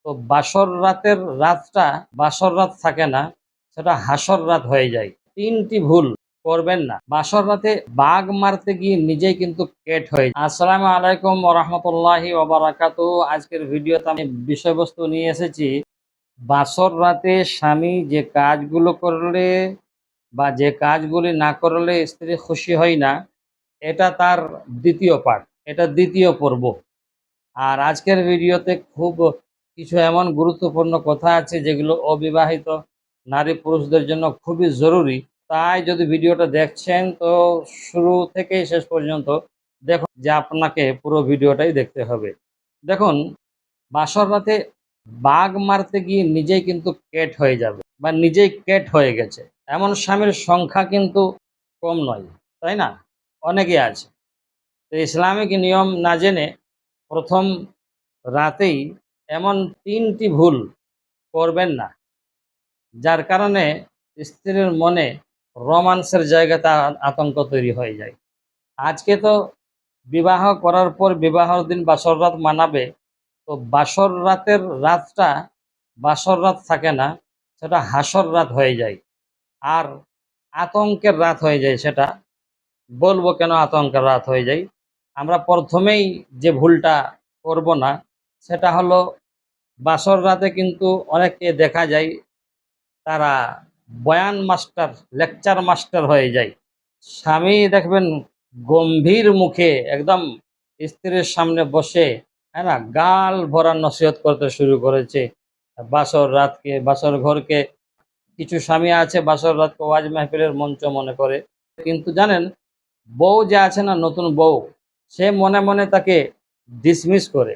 তো বাসর রাতের রাতটা বাসর রাত থাকে না, সেটা হাসর রাত হয়ে যায়। তিনটি ভুল করবেন না। বাসর রাতে বাঘ মারতে গিয়ে নিজেই কিন্তু কেট হয়ে যায়। আসসালামু আলাইকুম ওয়া রাহমাতুল্লাহি ওয়া বারাকাতুহু। আজকের ভিডিওতে আমি বিষয়বস্তু নিয়ে এসেছি, বাসর রাতে স্বামী যে কাজগুলো করলে বা যে কাজগুলি না করলে স্ত্রী খুশি হয় না, এটা তার দ্বিতীয় পার্ট, এটা দ্বিতীয় পর্ব। আর আজকের ভিডিওতে খুব কিছু এমন গুরুত্বপূর্ণ কথা আছে যেগুলো অবিবাহিত নারী পুরুষদের জন্য খুবই জরুরি। তাই যদি ভিডিওটা দেখছেন তো শুরু থেকে শেষ পর্যন্ত দেখুন, যে আপনাকে পুরো ভিডিওটাই দেখতে হবে। দেখুন, বাসর রাতে বাঘ মারতে গিয়ে নিজেই কিন্তু কেট হয়ে যাবে বা নিজেই কেট হয়ে গেছে, এমন স্বামীর সংখ্যা কিন্তু কম নয়, তাই না? অনেকে আছে। তো ইসলামিক নিয়ম না জেনে প্রথম রাতেই এমন তিনটি ভুল করবেন না, যার কারণে স্ত্রীর মনে রোমান্সের জায়গাতে আতঙ্ক তৈরি হয়ে যায়। আজকে তো বিবাহ করার পর বিবাহের দিন বাসর রাত মানাবে, তো বাসর রাতের রাতটা বাসর রাত থাকে না, সেটা হাসর রাত হয়ে যায়। আর আতঙ্কের রাত হয়ে যায়। সেটা বলবো কেন আতঙ্কের রাত হয়ে যায়। আমরা প্রথমেই যে ভুলটা করব না, সেটা হলো বাসর রাতে কিন্তু অনেককে দেখা যায় তারা বয়ান মাস্টার, লেকচার মাস্টার হয়ে যায়। স্বামী দেখবেন গম্ভীর মুখে একদম স্ত্রীর সামনে বসে, হ্যাঁ না, গাল ভরা নসিহত করতে শুরু করেছে বাসর রাতকে, বাসর ঘরকে। কিছু স্বামী আছে বাসর রাতকে ওয়াজ মাহফিলের মঞ্চ মনে করে, কিন্তু জানেন, বউ যে আছে না, নতুন বউ, সে মনে মনে তাকে ডিসমিস করে।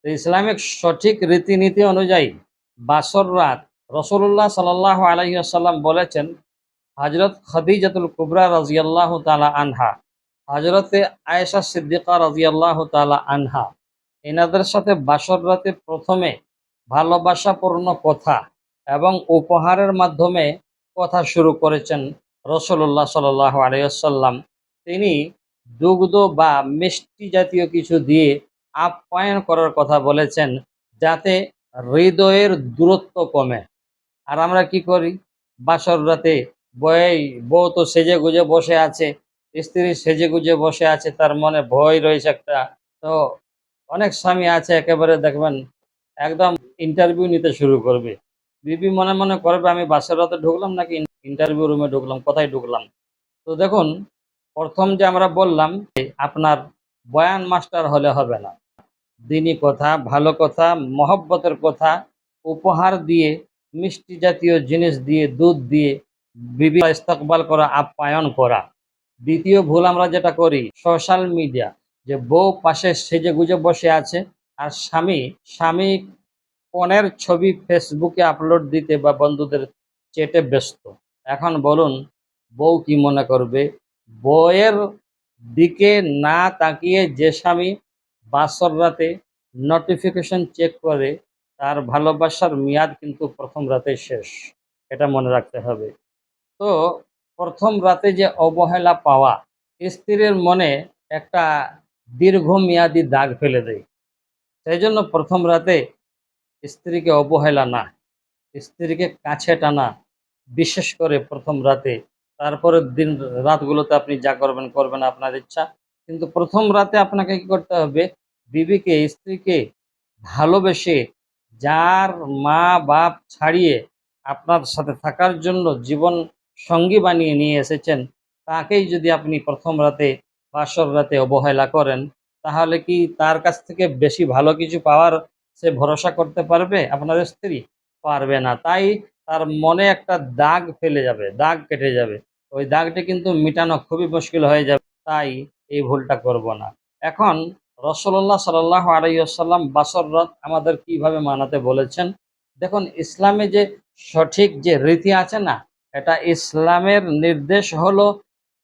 তো ইসলামিক সঠিক রীতিনীতি অনুযায়ী বাসর রাত, রসুল্লাহ সাল্লাল্লাহু আলাইহি ওয়াসাল্লাম বলেছেন, হজরত খদিজাতুল কুবরা রাজিয়াল্লাহু তাআলা আনহা, হজরতে আয়েশা সিদ্দিকা রাজিয়াল্লাহু তাআলা আনহা, এনাদের সাথে বাসর রাতে প্রথমে ভালোবাসাপূর্ণ কথা এবং উপহারের মাধ্যমে কথা শুরু করেছেন রসুল্লাহ সাল্লাল্লাহু আলাইহি ওয়াসাল্লাম। তিনি দুগ্ধ বা মিষ্টি জাতীয় কিছু দিয়ে আপ্যায়ন করার কথা বলেছেন, যাতে হৃদয়ের দূরত্ব কমে। আর আমরা কি করি বাসর রাতে? বউ তো সেজে গুজে বসে আছে, স্ত্রী সেজে গুজে বসে আছে, তার মনে ভয় রয়েছে একটা। তো অনেক স্বামী আছে একেবারে দেখবেন একদম ইন্টারভিউ নিতে শুরু করবে। বিবি মনে মনে করবে, আমি বাসর রাতে ঢুকলাম নাকি ইন্টারভিউ রুমে ঢুকলাম, কোথায় ঢুকলাম? তো দেখুন, প্রথম যে আমরা বললাম যে আপনার বয়ান মাস্টার হলে হবে না। দিনী কথা, ভালো কথা, মহব্বতের কথা, উপহার দিয়ে, মিষ্টি জাতীয় জিনিস দিয়ে, দুধ দিয়ে বিবি ইস্তকবাল করা, আপ্যায়ন করা। দ্বিতীয় ভুল আমরা যেটা করি, সোশ্যাল মিডিয়া, যে বউ পাশে সেজে গুজে বসে আছে আর স্বামী কনের ছবি ফেসবুকে আপলোড দিতে বা বন্ধুদের চেটে ব্যস্ত। এখন বলুন, বউ কি মনে করবে? বউয়ের দিকে না তাকিয়ে যে স্বামী বাসর রাতে নোটিফিকেশন চেক করে, তার ভালোবাসার মেয়াদ কিন্তু প্রথম রাতে শেষ। এটা মনে রাখতে হবে। তো প্রথম রাতে যে অবহেলা পাওয়া স্ত্রীর মনে একটা দীর্ঘমেয়াদী দাগ ফেলে দেয়। সেই জন্য প্রথম রাতে স্ত্রীকে অবহেলা না, স্ত্রীকে কাছে টানা, বিশেষ করে প্রথম রাতে। তারপরের দিন রাতগুলোতে আপনি যা করবেন করবেন, আপনার ইচ্ছা। কিন্তু প্রথম রাতে আপনাকে কি করতে হবে? বিবিকে, স্ত্রীকে ভালোবেসে, যার মা বাপ ছাড়িয়ে আপনার সাথে থাকার জন্য জীবন সঙ্গী বানিয়ে নিয়ে এসেছেন, তাকেই যদি আপনি প্রথম রাতে, বাসর রাতে অবহেলা করেন, তাহলে কি তার কাছ থেকে বেশি ভালো কিছু পাওয়ার সে ভরসা করতে পারবে? আপনার স্ত্রী পারবে না। তাই তার মনে একটা দাগ ফেলে যাবে, দাগ কেটে যাবে। ওই দাগটি কিন্তু মিটানো খুবই মুশকিল হয়ে যাবে। তাই এই ভুলটা করব না। এখন রাসূলুল্লাহ সাল্লাল্লাহু আলাইহি ওয়াসাল্লাম বাসর রাত আমাদের কিভাবে মানাতে বলেছেন। দেখুন, ইসলামে যে সঠিক যে রীতি আছে না, এটা ইসলামের নির্দেশ হলো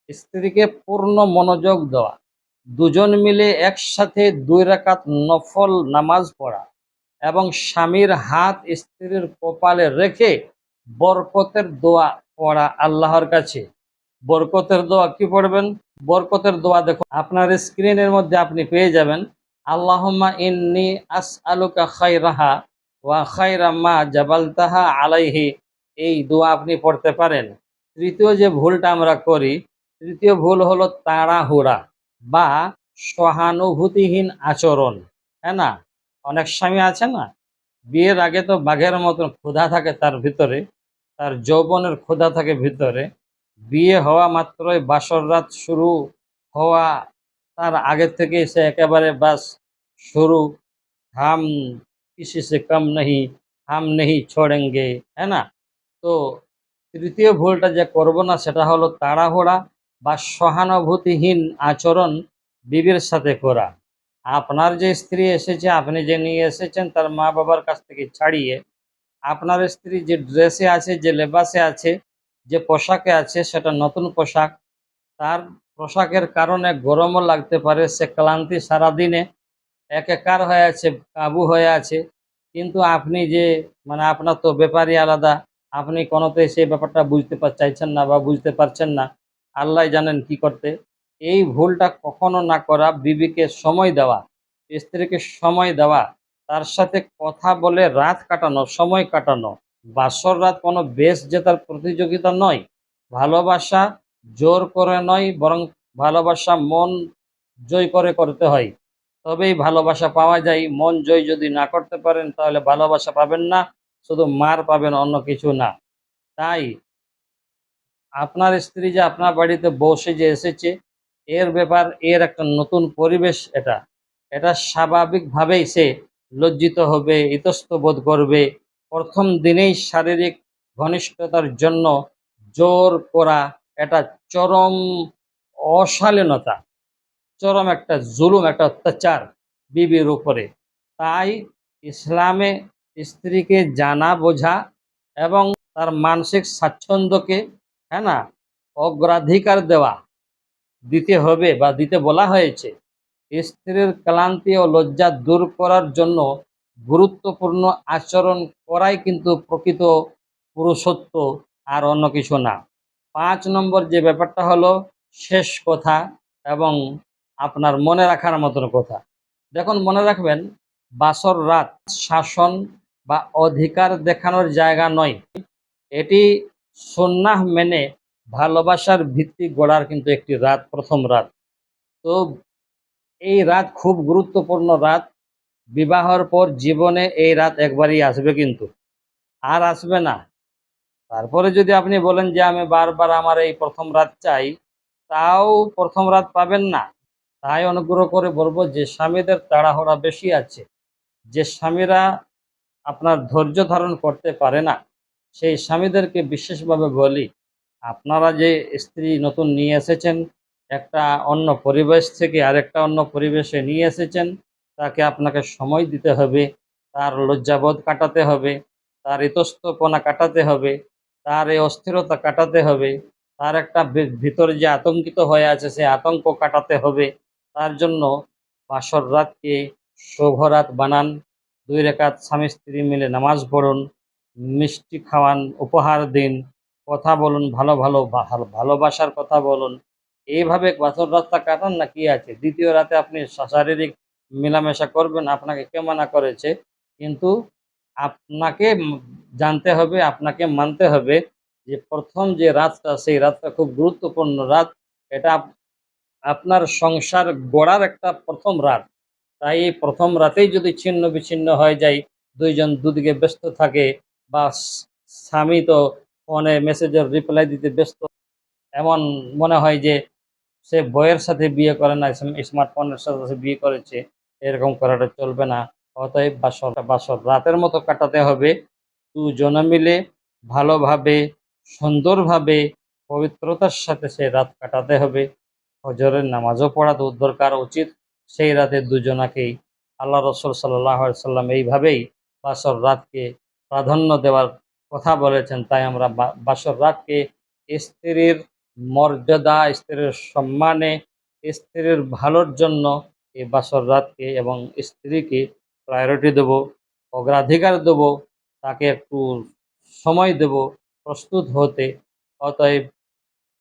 স্ত্রীকে পূর্ণ মনোযোগ দেওয়া, দুজন মিলে একসাথে 2 রাকাত নফল নামাজ পড়া এবং স্বামীর হাত স্ত্রীর কপালে রেখে বরকতের দোয়া পড়া আল্লাহর কাছে। বরকতের দোয়া কি পড়বেন? বরকতের দোয়া দেখুন, আপনার স্ক্রিনের মধ্যে আপনি পেয়ে যাবেন। আল্লাহুম্মা ইন্নী আসআলুকা খায়রাহা ওয়া খায়রা মা জাবালতাহা আলাইহি, এই দোয়া আপনি পড়তে পারেন। তৃতীয় যে ভুলটা আমরা করি, তৃতীয় ভুল হলো তাড়াহুড়া বা সহানুভূতিহীন আচরণ। হ্যাঁ না? অনেক স্বামী আছে না, বিয়ের আগে তো বাঘের মতন ক্ষুধা থাকে তার ভিতরে, তার যৌবনের ক্ষুধা থাকে ভিতরে। বিয়ে হওয়া মাত্রই বাসর রাত শুরু হওয়া, তার আগের থেকেই সে একেবারে বাস শুরু, হাম কিসি সে কম नहीं, হাম नहीं छोड़ेंगे, হ্যাঁ না? তো তৃতীয় ভুলটা যে করব না সেটা হলো তাড়াহুড়া বা সহানুভূতিহীন আচরণ বিবির সাথে করা। আপনার যে স্ত্রী এসেছে, আপনি যে নিয়ে এসেছেন তার মা বাবার কাছ থেকে ছাড়িয়ে, আপনার স্ত্রী যে ড্রেসে আছে, যে লেবাসে আছে, যে পোশাকে আছে সেটা নতুন পোশাক। তার পোশাকের কারণে গরমও লাগতে পারে, সে ক্লান্তি সারাদিনে একাকার হয়ে আছে, কাবু হয়ে আছে। কিন্তু আপনি যে আপনার তো ব্যাপারই আলাদা। আপনি কোনোতেই সেই ব্যাপারটা বুঝতে চাইছেন না বা বুঝতে পারছেন না। আল্লাহই জানেন কি করতে। এই ভুলটা কখনো না করা, বিবিকে সময় দেওয়া, স্ত্রীকে সময় দেওয়া, তার সাথে কথা বলে রাত কাটানো, সময় কাটানো। বাসর রাত কোনো বেশ জেতার প্রতিযোগিতা নয়। ভালোবাসা জোর করে নয়, বরং ভালোবাসা মন জয় করে করতে হয়। তবেই ভালোবাসা পাওয়া যায়। মন জয় যদি না করতে পারেন তাহলে ভালোবাসা পাবেন না, শুধু মার পাবেন, অন্য কিছু না। তাই আপনার স্ত্রী যে আপনার বাড়িতে বসে যে এসেছে, এর ব্যাপার, এর একটা নতুন পরিবেশ এটা। এটা স্বাভাবিকভাবেই সে লজ্জিত হবে, ইতস্ত বোধ করবে। প্রথম দিনেই শারীরিক ঘনিষ্ঠতার জন্য জোর করা, এটা চরম অশালীনতা, চরম একটা জুলুম, একটা অত্যাচার বিবির উপরে। তাই ইসলামে স্ত্রীকে জানা বোঝা এবং তার মানসিক স্বাচ্ছন্দ্যকে, হ্যাঁ না, অগ্রাধিকার দিতে হবে বা দিতে বলা হয়েছে। স্ত্রীর ক্লান্তি ও লজ্জা দূর করার জন্য গুরুত্বপূর্ণ আচরণ করাই কিন্তু প্রকৃত পুরুষত্ব, আর অন্য কিছু না। ৫ নম্বর যে ব্যাপারটা হলো শেষ কথা এবং আপনার মনে রাখার মতন কথা। দেখুন, মনে রাখবেন, বাসর রাত শাসন বা অধিকার দেখানোর জায়গা নয়। এটি সুন্নাহ মেনে ভালোবাসার ভিত্তি গড়ার কিন্তু একটি রাত, প্রথম রাত। তো এই রাত খুব গুরুত্বপূর্ণ রাত। বিবাহর পর জীবনে এই রাত একবারই আসবে, কিন্তু আর আসবে না। তারপরে যদি আপনি বলেন যে আমি বারবার আমার এই প্রথম রাত চাই, তাও প্রথম রাত পাবেন না। তাই অনুগ্রহ করে বলবো, যে স্বামীদের তাড়াহুড়া বেশি আছে, যে স্বামীরা আপনার ধৈর্য ধারণ করতে পারে না, সেই স্বামীদেরকে বিশেষভাবে বলি, আপনারা যে স্ত্রী নতুন নিয়ে এসেছেন, একটা অন্য পরিবেশ থেকে আরেকটা অন্য পরিবেশে নিয়ে এসেছেন, তাকে আপনাকে সময় দিতে হবে, তার লজ্জাবোধ কাটাতে হবে, তার ইতস্তপনা কাটাতে হবে, তার এই অস্থিরতা কাটাতে হবে, তার একটা ভিতরে যে আতঙ্কিত হয়ে আছে সে আতঙ্ক কাটাতে হবে। তার জন্য বাসর রাতকে শুভ রাত বানান। ২ রাকাত স্বামী স্ত্রী মিলে নামাজ পড়ুন, মিষ্টি খাওয়ান, উপহার দিন, কথা বলুন, ভালো ভালো ভালোবাসার কথা বলুন। এইভাবে বাসর রাতটা কাটান না, কি আছে? দ্বিতীয় রাতে আপনি শারীরিক মেলামেশা করবেন, আপনাকে কে মানা করেছে? কিন্তু আপনাকে জানতে হবে, আপনাকে মানতে হবে যে প্রথম যে রাতটা, সেই রাতটা খুব গুরুত্বপূর্ণ রাত। এটা আপনার সংসার গড়ার একটা প্রথম রাত। তাই এই প্রথম রাতেই যদি ছিন্ন বিচ্ছিন্ন হয়ে যায়, দুইজন দুদিকে ব্যস্ত থাকে, বা স্বামী তো ফোনে মেসেজের রিপ্লাই দিতে ব্যস্ত, এমন মনে হয় যে সে বইয়ের সাথে বিয়ে করে না, স্মার্টফোনের সাথে সে বিয়ে করেছে। এরকম করাটা চলবে না। অতএব বাসর রাতের মতো কাটাতে হবে, দুজনে মিলে ভালোভাবে, সুন্দরভাবে, পবিত্রতার সাথে সেই রাত কাটাতে হবে। ফজরের নামাজও পড়া দরকার, উচিত। সেই রাতে দুজনাকেই আল্লাহ রসুল সাল্লাহ সাল্লাম এইভাবেই বাসর রাতকে প্রাধান্য দেওয়ার কথা বলেছেন। তাই আমরা বাসর রাতকে স্ত্রীর মর্যাদা, স্ত্রীর সম্মানে, স্ত্রীর ভালোর জন্য এই বাসর রাতকে এবং স্ত্রীকে প্রায়োরিটি দেব, অগ্রাধিকার দেব, তাকে একটু সময় দেব প্রস্তুত হতে। অতএব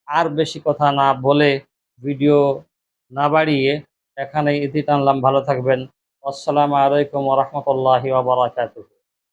আর বেশি কথা না বলে, ভিডিও না বাড়িয়ে এখানে ইতি টানলাম। ভালো থাকবেন। আসসালামু আলাইকুম ওয়া রাহমাতুল্লাহি ওয়া বারাকাতুহু।